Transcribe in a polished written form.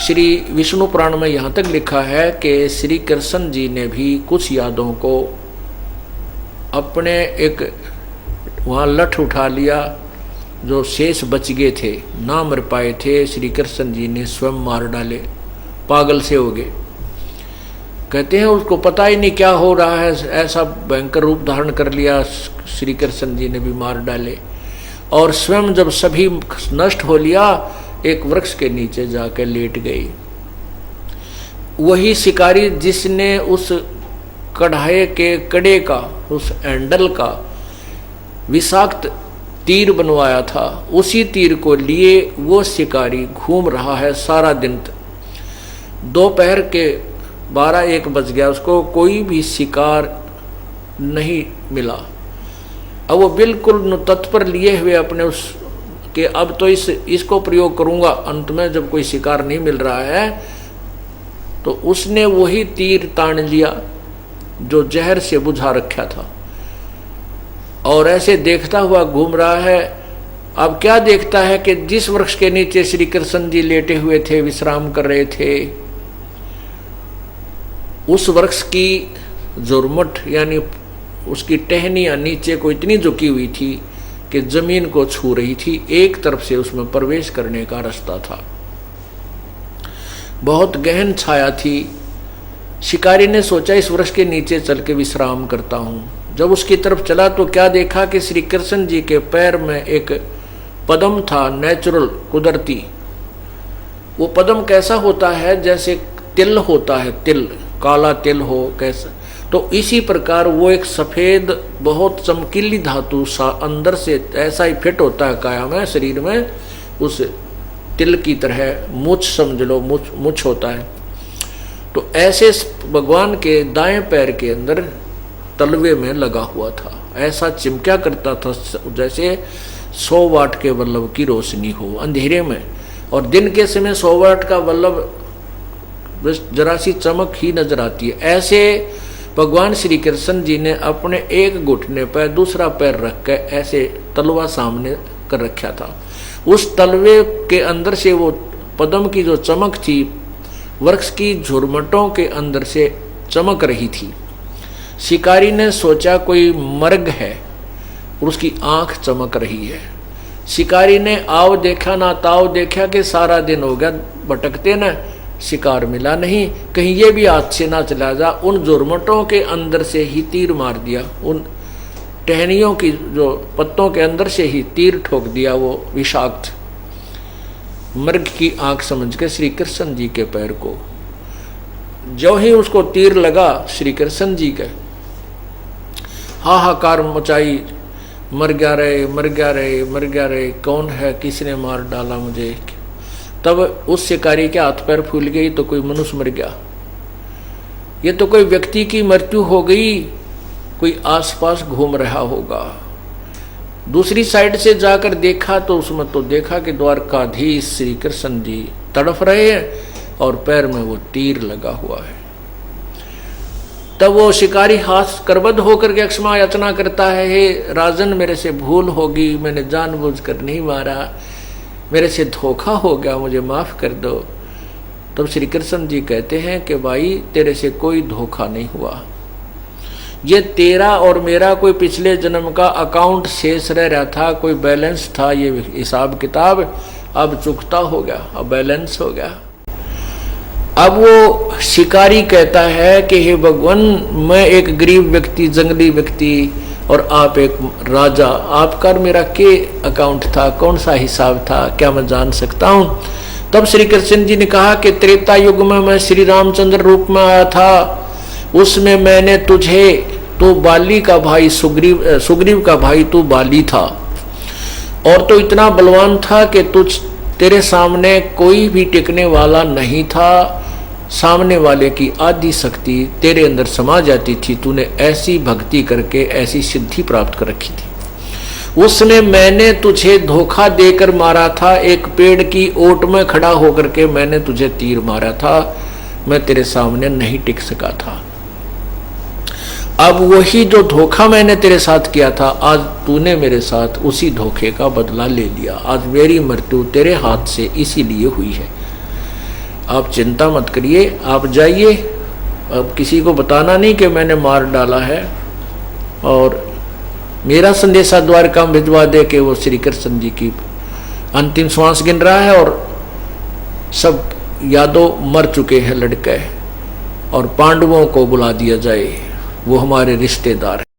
श्री विष्णु पुराण में यहाँ तक लिखा है कि श्री कृष्ण जी ने भी कुछ यादों को अपने एक वहाँ लठ उठा लिया, जो शेष बच गए थे, ना मर पाए थे, श्री कृष्ण जी ने स्वयं मार डाले, पागल से हो गए। कहते हैं उसको पता ही नहीं क्या हो रहा है, ऐसा भयंकर रूप धारण कर लिया, श्री कृष्ण जी ने भी मार डाले। और स्वयं जब सभी नष्ट हो लिया, एक वृक्ष के नीचे जाकर लेट गई। वही शिकारी जिसने उस कढ़ाई के कड़े का, उस हैंडल का विषाक्त तीर बनवाया था, उसी तीर को लिए वो शिकारी घूम रहा है सारा दिन। दोपहर के 12-1 बज गया, उसको कोई भी शिकार नहीं मिला। अब वो बिल्कुल तत्पर लिए हुए अपने उस कि अब तो इसको प्रयोग करूंगा। अंत में जब कोई शिकार नहीं मिल रहा है तो उसने वही तीर तान लिया जो जहर से बुझा रखा था, और ऐसे देखता हुआ घूम रहा है। अब क्या देखता है कि जिस वृक्ष के नीचे श्री कृष्ण जी लेटे हुए थे, विश्राम कर रहे थे, उस वृक्ष की जुर्मट यानी उसकी टहनियां नीचे को इतनी झुकी हुई थी कि जमीन को छू रही थी। एक तरफ से उसमें प्रवेश करने का रास्ता था। बहुत गहन छाया थी। शिकारी ने सोचा इस वृक्ष के नीचे चल के विश्राम करता हूं। जब उसकी तरफ चला तो क्या देखा कि श्री कृष्ण जी के पैर में एक पद्म था, नेचुरल, कुदरती। वो पद्म कैसा होता है, जैसे तिल होता है, तिल, काला तिल हो कैसा, तो इसी प्रकार वो एक सफेद बहुत चमकीली धातु सा अंदर से ऐसा ही फिट होता है काया में, शरीर में, उस तिल की तरह मुछ समझ लो, मुछ होता है। तो ऐसे भगवान के दाएं पैर के अंदर तलवे में लगा हुआ था। ऐसा चिमक्या करता था जैसे 100 वाट के बल्ब की रोशनी हो अंधेरे में, और दिन के समय 100 वाट का बल्ब जरा सी चमक ही नजर आती है। ऐसे भगवान श्री कृष्ण जी ने अपने एक घुटने पर दूसरा पैर रख कर ऐसे तलवा सामने कर रखा था। उस तलवे के अंदर से वो पद्म की जो चमक थी, वृक्ष की झुरमटों के अंदर से चमक रही थी। शिकारी ने सोचा कोई मर्ग है और उसकी आंख चमक रही है। शिकारी ने आव देखा ना ताव देखा कि सारा दिन हो गया भटकते न, शिकार मिला नहीं, कहीं ये भी हाथ से ना चला जा। उन जुर्मटों के अंदर से ही तीर मार दिया, उन टहनियों की जो पत्तों के अंदर से ही तीर ठोक दिया वो विषाक्त मृग की आंख समझ के श्री कृष्ण जी के पैर को। जो ही उसको तीर लगा, श्री कृष्ण जी के हाहाकार मचाई, मर गया रे, मर गया रे, मर गया रे, कौन है, किसने मार डाला मुझे। तब उस शिकारी के हाथ पैर फूल गई तो कोई मनुष्य मर गया, ये तो कोई व्यक्ति की मृत्यु हो गई, कोई आसपास घूम रहा होगा। दूसरी साइड से जाकर देखा तो उसमें तो देखा कि द्वारकाधीश श्री कृष्ण जी तड़फ रहे हैं और पैर में वो तीर लगा हुआ है। तब वो शिकारी हाथ करबद्ध होकर के क्षमा याचना करता है, हे राजन, मेरे से भूल होगी, मैंने जानबूझकर नहीं मारा, मेरे से धोखा हो गया, मुझे माफ कर दो। तब श्री कृष्ण जी कहते हैं कि भाई तेरे से कोई धोखा नहीं हुआ, ये तेरा और मेरा कोई पिछले जन्म का अकाउंट शेष रह रहा था, कोई बैलेंस था, ये हिसाब किताब अब चुकता हो गया, अब बैलेंस हो गया। अब वो शिकारी कहता है कि हे भगवान, मैं एक गरीब व्यक्ति, जंगली व्यक्ति, और आप एक राजा, आपका और मेरा के अकाउंट था, कौन सा हिसाब था, क्या मैं जान सकता हूँ। तब श्री कृष्ण जी ने कहा कि त्रेता युग में मैं श्री रामचंद्र रूप में आया था, उसमें मैंने तुझे, तो बाली का भाई सुग्रीव का भाई तू बाली था, और तो इतना बलवान था कि तेरे सामने कोई भी टिकने वाला नहीं था, सामने वाले की आदि शक्ति तेरे अंदर समा जाती थी, तूने ऐसी भक्ति करके ऐसी सिद्धि प्राप्त कर रखी थी। उसने मैंने तुझे धोखा देकर मारा था, एक पेड़ की ओट में खड़ा होकर के मैंने तुझे तीर मारा था, मैं तेरे सामने नहीं टिक सका था। अब वही जो धोखा मैंने तेरे साथ किया था, आज तूने मेरे साथ उसी धोखे का बदला ले लिया। आज मेरी मृत्यु तेरे हाथ से इसीलिए हुई है। आप चिंता मत करिए, आप जाइए, अब किसी को बताना नहीं कि मैंने मार डाला है, और मेरा संदेशा द्वारका में भिजवा दे कि वो श्री कृष्ण जी की अंतिम श्वास गिन रहा है और सब यादव मर चुके हैं लड़के, और पांडवों को बुला दिया जाए, वो हमारे रिश्तेदार हैं।